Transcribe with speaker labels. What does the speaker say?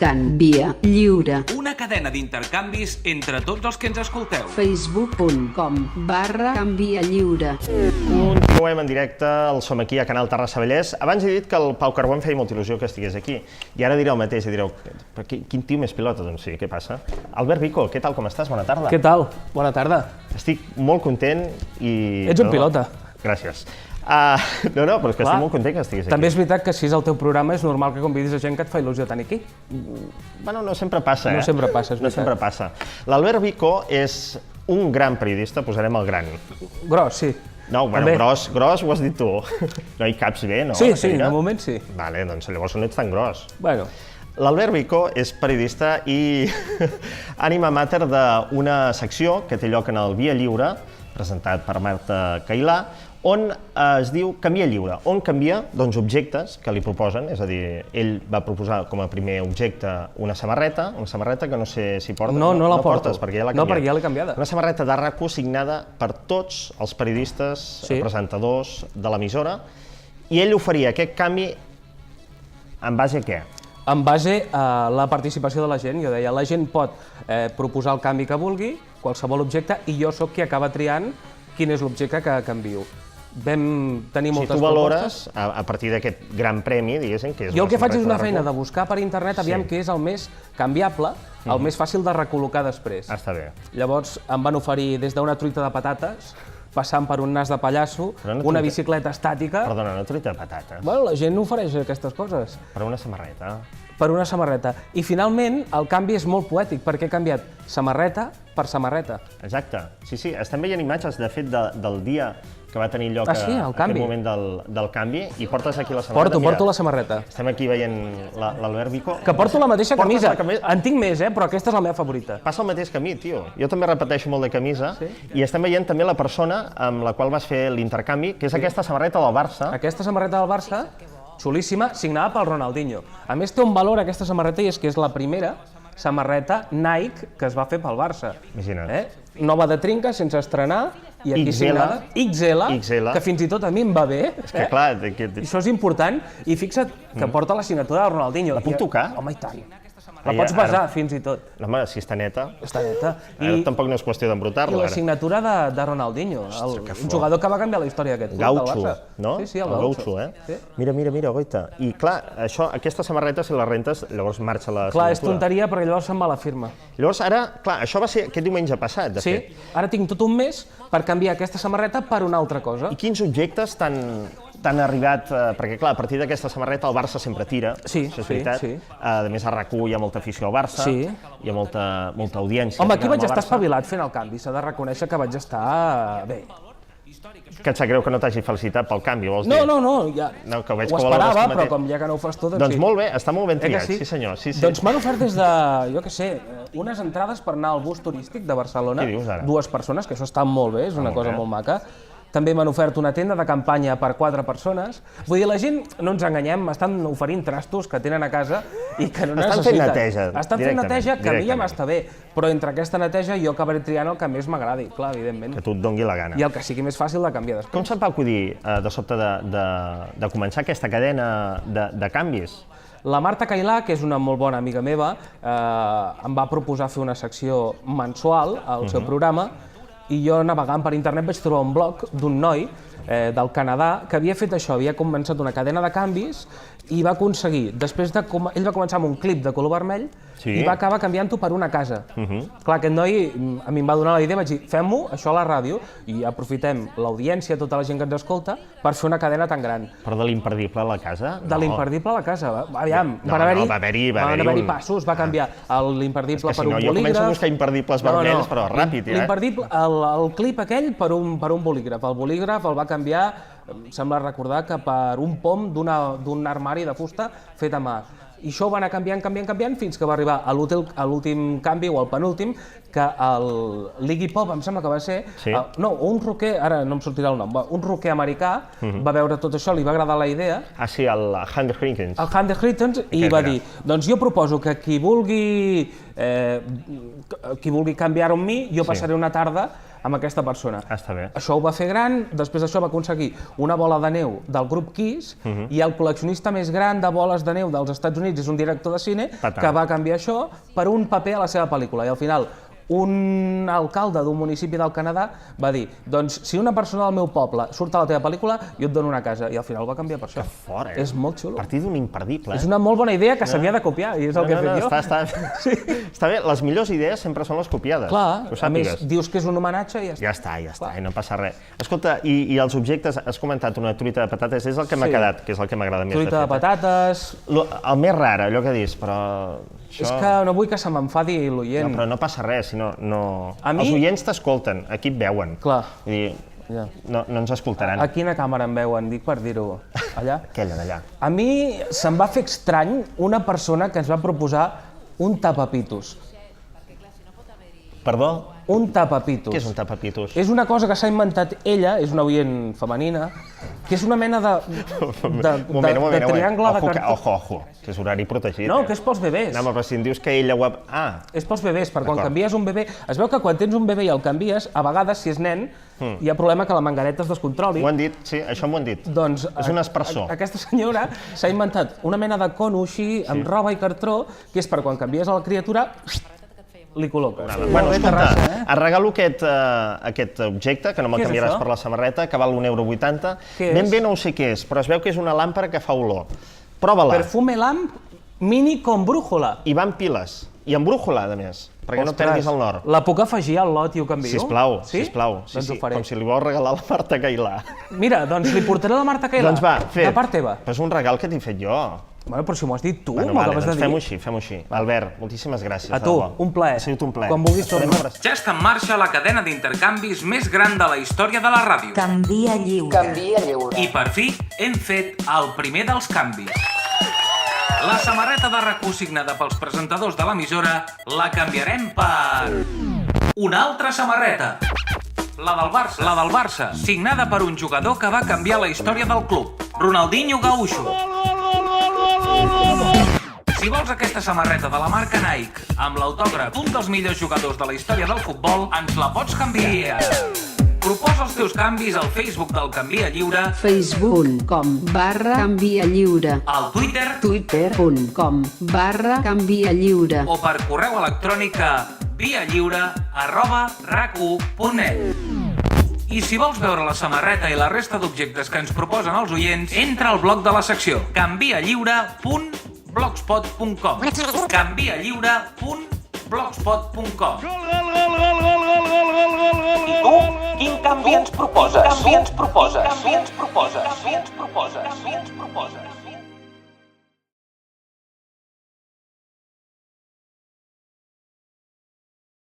Speaker 1: Canvia lliure.
Speaker 2: Una cadena d'intercanvis entre tots els que ens escolteu.
Speaker 1: facebook.com/Canvia lliure.
Speaker 3: Continuem en directe, el Som aquí a Canal Terrassa Vallès. Abans he dit que el Pau Carbó em feia molta il·lusió que estigués aquí. I ara diré el mateix, i direu, quin tio més pilota, doncs sí, què passa? Albert Vico, què tal, com estàs? Bona tarda.
Speaker 4: Què tal? Bona tarda.
Speaker 3: Estic molt content i...
Speaker 4: Ets un pilota.
Speaker 3: Gràcies. No, però és que estic molt content que estiguis aquí.
Speaker 4: També és veritat que si és el teu programa és normal que convidis a gent que et fa il·lusió tenir aquí.
Speaker 3: Bueno, no sempre passa,
Speaker 4: No sempre passa, és
Speaker 3: No
Speaker 4: veritat.
Speaker 3: sempre passa. L'Albert Vico és un gran periodista, posarem el gran.
Speaker 4: Gros, sí.
Speaker 3: No, bueno,
Speaker 4: També.
Speaker 3: gros ho has dit tu. No hi caps bé, no?
Speaker 4: Sí,
Speaker 3: la
Speaker 4: sí,
Speaker 3: cadira?
Speaker 4: de moment sí.
Speaker 3: Vale, doncs llavors no ets tan gros.
Speaker 4: Bueno,
Speaker 3: L'Albert Vico és periodista i ànima mater d'una secció que té lloc en el Via Lliure, presentat per Marta Cailà, on es diu Canvia Lliure. On canvia? Doncs objectes que li proposen, és a dir, ell va proposar com a primer objecte una samarreta que no sé si portes.
Speaker 4: no la porto.
Speaker 3: Portes, perquè ja l'ha
Speaker 4: No,
Speaker 3: canviat.
Speaker 4: perquè ja l'he canviada.
Speaker 3: Una samarreta de RAC1 signada per tots els periodistes,
Speaker 4: Sí.
Speaker 3: presentadors de l'emissora, i ell oferia aquest canvi en base a què?
Speaker 4: en base a la participació de la gent, jo deia, la gent pot proposar el canvi que vulgui, qualsevol objecte, i jo sóc qui acaba triant quin és l'objecte que canvio. Vam tenir
Speaker 3: Si
Speaker 4: moltes
Speaker 3: tu valores,
Speaker 4: propostes.
Speaker 3: a partir d'aquest gran premi, diguéssim, que és
Speaker 4: Jo el que faig és una
Speaker 3: samarreta
Speaker 4: feina
Speaker 3: RAC1.
Speaker 4: de buscar per internet aviam
Speaker 3: Sí.
Speaker 4: què és el més canviable, el més fàcil de recol·locar després.
Speaker 3: Està bé.
Speaker 4: Llavors em van oferir des d'una truita de patates, passant per un nas de pallasso,
Speaker 3: Però una
Speaker 4: una
Speaker 3: truita-
Speaker 4: bicicleta estàtica...
Speaker 3: Perdona, una truita de patates
Speaker 4: Bueno, la gent ofereix aquestes coses
Speaker 3: per una samarreta.
Speaker 4: per una samarreta. I finalment el canvi és molt poètic, perquè he canviat samarreta per samarreta.
Speaker 3: Exacte. Sí, estem veient imatges, de fet, del dia que va tenir lloc
Speaker 4: Sí, el canvi.
Speaker 3: aquest moment del canvi, i portes aquí la samarreta.
Speaker 4: Porto la samarreta.
Speaker 3: Estem aquí veient l'Albert Vico.
Speaker 4: Que porto la mateixa
Speaker 3: Portes
Speaker 4: camisa.
Speaker 3: la camisa.
Speaker 4: En tinc més, però aquesta és la meva favorita.
Speaker 3: Passa el mateix que a mi, tio. Jo també repeteixo molt de camisa, i estem veient també la persona amb la qual vas fer l'intercanvi, que és aquesta samarreta del Barça.
Speaker 4: Aquesta samarreta del Barça, xulíssima, signada pel Ronaldinho. A més, té un valor aquesta samarreta, i és que és la primera samarreta Nike que es va fer pel Barça.
Speaker 3: Imagina't.
Speaker 4: Nova de trinca, sense estrenar, i aquí
Speaker 3: XL.
Speaker 4: signada. XL, que fins i tot a mi em va bé.
Speaker 3: És que clar,
Speaker 4: I això és important, i fixa't que porta la signatura de Ronaldinho.
Speaker 3: La puc tocar?
Speaker 4: Home, i tant. La pots besar, fins i tot.
Speaker 3: Home, si està neta,
Speaker 4: Està neta.
Speaker 3: ara tampoc no és qüestió
Speaker 4: I
Speaker 3: d'embrutar-la.
Speaker 4: la
Speaker 3: ara.
Speaker 4: signatura de Ronaldinho, un jugador que va canviar la història d'aquest club, del
Speaker 3: Gaucho,
Speaker 4: Barça.
Speaker 3: no?
Speaker 4: Sí, el
Speaker 3: Gaucho, eh?
Speaker 4: Sí.
Speaker 3: Mira, goita. I clar, aquesta samarreta, si la rentes, llavors marxa la
Speaker 4: Clar, és
Speaker 3: signatura.
Speaker 4: tonteria, perquè llavors se'n va la firma.
Speaker 3: Llavors, ara, clar, això va ser aquest diumenge passat, de
Speaker 4: Sí,
Speaker 3: fet.
Speaker 4: ara tinc tot un mes per canviar aquesta samarreta per una altra cosa.
Speaker 3: I quins objectes t'han arribat, perquè clar, a partir d'aquesta samarreta el Barça sempre tira,
Speaker 4: Sí,
Speaker 3: això és
Speaker 4: sí,
Speaker 3: veritat.
Speaker 4: sí.
Speaker 3: A més, a RAC1 hi ha molta afició al Barça,
Speaker 4: Sí.
Speaker 3: hi ha molta audiència.
Speaker 4: Home, aquí
Speaker 3: amb el
Speaker 4: vaig estar
Speaker 3: Barça.
Speaker 4: espavilat fent el canvi, s'ha de reconèixer que vaig estar bé.
Speaker 3: Que et sap greu que no t'hagi felicitat pel canvi, vols dir?
Speaker 4: No, ja
Speaker 3: No, que veig
Speaker 4: ho
Speaker 3: que ho valores
Speaker 4: esperava,
Speaker 3: tu
Speaker 4: però
Speaker 3: mateix.
Speaker 4: com ja que no ho fas tu,
Speaker 3: Doncs
Speaker 4: sí.
Speaker 3: molt bé, està molt ben
Speaker 4: Que
Speaker 3: triat, sí senyor. Sí.
Speaker 4: Doncs m'han ofert des de, jo què sé, unes entrades per anar al bus turístic de Barcelona.
Speaker 3: Què dius, ara?
Speaker 4: 2 persones, que això està molt bé, és una
Speaker 3: molt
Speaker 4: cosa
Speaker 3: bé.
Speaker 4: molt maca. També m'han ofert una tenda de campanya per 4 persones. Vull dir, la gent, no ens enganyem, estan oferint trastos que tenen a casa i que no
Speaker 3: Estan
Speaker 4: necessiten.
Speaker 3: fent neteja,
Speaker 4: Estan fent neteja, que a mi ja
Speaker 3: directament.
Speaker 4: m'està bé, però entre aquesta neteja jo acabaré triant el que més m'agradi, clar, evidentment.
Speaker 3: Que tu et dongui la gana.
Speaker 4: I el que sigui més fàcil de canviar després.
Speaker 3: Com se't va acudir, de sobte, de començar aquesta cadena de canvis?
Speaker 4: La Marta Cailà, que és una molt bona amiga meva, em va proposar fer una secció mensual al seu programa, i jo, navegant per internet, vaig trobar un blog d'un noi del Canadà que havia fet això, havia començat una cadena de canvis i va aconseguir, ell va començar amb un clip de color vermell i va acabar canviant-ho per una casa. Clar, aquest noi a mi em va donar la idea, vaig dir, fem-ho, això a la ràdio, i aprofitem l'audiència, tota la gent que ens escolta, per fer una cadena tan gran.
Speaker 3: Però de l'imperdible a la casa?
Speaker 4: De l'imperdible a la casa. Aviam,
Speaker 3: No,
Speaker 4: van
Speaker 3: va haver-hi un-
Speaker 4: passos, va canviar l'imperdible
Speaker 3: És que
Speaker 4: per
Speaker 3: si
Speaker 4: un
Speaker 3: no, jo
Speaker 4: bolígraf.
Speaker 3: començo a buscar imperdibles vermells, però ràpid,
Speaker 4: L'imperdible, el clip aquell per un bolígraf. El bolígraf el va canviar, em sembla recordar, que per un pom d'un armari de fusta fet a mà. I això ho va anar canviant, fins que va arribar a l'últim canvi, o al penúltim, que l'Iggy Pop, em sembla que va ser, un rocker, ara no em sortirà el nom, un rocker americà, va veure tot això, li va agradar la idea.
Speaker 3: Ah, sí, el Hunter Higgins.
Speaker 4: El Hunter Higgins, i va dir, doncs jo proposo que qui vulgui canviar-ho amb mi, jo passaré una tarda amb aquesta persona.
Speaker 3: Està bé.
Speaker 4: Això ho va fer gran, després d'això va aconseguir una bola de neu del grup Kiss i el col·leccionista més gran de boles de neu dels Estats Units és un director de cine que va canviar això per un paper a la seva pel·lícula. I al final un alcalde d'un municipi del Canadà va dir, doncs si una persona del meu poble surt a la teva pel·lícula, jo et dono una casa. I al final va canviar per això.
Speaker 3: Que fort,
Speaker 4: És molt xulo.
Speaker 3: A partir d'un imperdible,
Speaker 4: És una molt bona idea que s'havia de copiar, i és el que he fet jo.
Speaker 3: Està bé, les millors idees sempre són les copiades.
Speaker 4: Clar,
Speaker 3: que ho
Speaker 4: a més,
Speaker 3: sàpigues.
Speaker 4: dius que és un homenatge i ja està.
Speaker 3: Ja està, i no passa res. Escolta, i els objectes, has comentat una truita de patates, és el que m'ha quedat, que és el que m'agrada més de fer.
Speaker 4: Truita de patates...
Speaker 3: El més rar, allò que dius, però...
Speaker 4: És que no vull que se m'enfadi l'oient.
Speaker 3: No, però no passa res, si no...
Speaker 4: A mi-
Speaker 3: Els oients t'escolten, aquí et veuen.
Speaker 4: Clar.
Speaker 3: Vull dir,
Speaker 4: Ja.
Speaker 3: no ens escoltaran.
Speaker 4: A quina càmera em veuen, dic per dir-ho allà?
Speaker 3: Aquella d'allà.
Speaker 4: A mi se'm va fer estrany una persona que ens va proposar un tapapitos.
Speaker 3: Perdó?
Speaker 4: Un tapapitos.
Speaker 3: Què és un tapapitos?
Speaker 4: És una cosa que s'ha inventat ella, és una oient femenina, que és una mena de triangle de cartó.
Speaker 3: Ojo, que és horari protegit.
Speaker 4: No, que és pels bebès.
Speaker 3: No, però si em dius que ella ho ha... Ah,
Speaker 4: És pels bebès, per quan
Speaker 3: D'acord.
Speaker 4: canvies un bebè... Es veu que quan tens un bebè i el canvies, a vegades, si és nen, hi ha problema que la mangareta es descontroli.
Speaker 3: ho han dit, sí, això m'ho han dit.
Speaker 4: Doncs
Speaker 3: És un aspersor.
Speaker 4: Aquesta senyora s'ha inventat una mena de cono així, amb roba i cartró, que és per quan canvies a la criatura, li col·loques.
Speaker 3: Bueno,
Speaker 4: Bé,
Speaker 3: escolta,
Speaker 4: Terrassa,
Speaker 3: et regalo aquest objecte, que no me'l
Speaker 4: Què és
Speaker 3: canviaràs
Speaker 4: això?
Speaker 3: per la samarreta, que val €1,80.
Speaker 4: Què és?
Speaker 3: Ben bé no ho sé què és, però es veu que és una làmpara que fa olor. Prova-la.
Speaker 4: Perfume lamp mini con brújula.
Speaker 3: I va amb piles. I amb brújula, a més, perquè no
Speaker 4: Ostres,
Speaker 3: perdis el nord.
Speaker 4: La puc afegir al lot i ho canvio?
Speaker 3: Sisplau,
Speaker 4: Sí?
Speaker 3: sisplau. Sí,
Speaker 4: Doncs ho faré.
Speaker 3: com si li vols regalar a la Marta Cailà.
Speaker 4: Mira, doncs li portaré a la Marta Cailà.
Speaker 3: Doncs va, fet.
Speaker 4: De part teva.
Speaker 3: Però és un regal que t'he fet jo.
Speaker 4: Bueno, però si m'ho has dit tu,
Speaker 3: Bueno,
Speaker 4: m'ho
Speaker 3: vale,
Speaker 4: acabes
Speaker 3: doncs
Speaker 4: de dir.
Speaker 3: fem-ho així. Albert, moltíssimes gràcies.
Speaker 4: A tu,
Speaker 3: de debò.
Speaker 4: un plaer.
Speaker 3: Ha sigut un plaer.
Speaker 4: Quan vulguis torna.
Speaker 2: Ja està en marxa la cadena d'intercanvis més gran de la història de la ràdio.
Speaker 5: Canvia lliure.
Speaker 2: I per fi hem fet el primer dels canvis. La samarreta de RAC1 signada pels presentadors de l'emissora la canviarem per una altra samarreta. La del Barça, signada per un jugador que va canviar la història del club, Ronaldinho Gaúcho. Si vols aquesta samarreta de la marca Nike amb l'autògraf d'un dels millors jugadors de la història del futbol, ens la pots canviar. Proposa els teus canvis al Facebook del Canvia Lliure,
Speaker 1: facebook.com/canvia lliure,
Speaker 2: al Twitter
Speaker 1: twitter.com/canvia lliure.
Speaker 2: o per correu electrònic a vialliure@rac1.net. I si vols veure la samarreta i la resta d'objectes que ens proposen els oients, entra al blog de la secció canvialliure.blogspot.com canvialliure.blogspot.com. I tu, quin canvi ens proposes?